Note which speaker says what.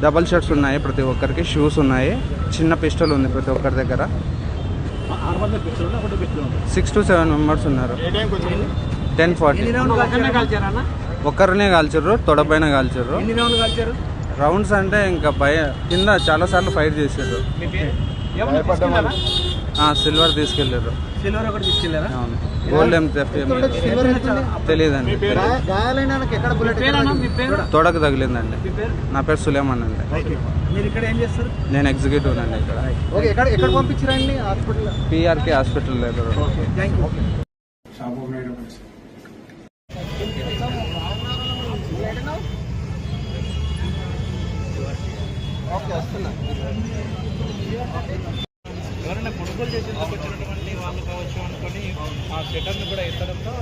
Speaker 1: Double shirts ఉన్నాయి ప్రతి ఒక్కరికి, షూస్ ఉన్నాయి, చిన్న పిస్టల్ ఉంది ప్రతి ఒక్కరి దగ్గర. 6 to 7 మెంబర్స్ ఉన్నారు. 10:40 ఒక్కరినే కాల్చారు, తొడపైన కాల్చారు. రౌండ్స్ అంటే ఇంకా కింద చాలా సార్లు ఫైట్ చేశారు. సిల్వర్ తీసుకెళ్లారు. అవును. గోల్డ్ ఏం తెలియదండి. తొడకు తగిలిందండి. నా పేరు సులేమాన్ అండి. నేను ఎగ్జిక్యూటివ్ అండి ఇక్కడ. PRK హాస్పిటల్ దగ్గర.
Speaker 2: ఎవరైనా కొనుగోలు చేసేందుకు వచ్చినటువంటి వాళ్ళు కావచ్చు అనుకొని ఆ షట్టర్ని కూడా ఎత్తడంతో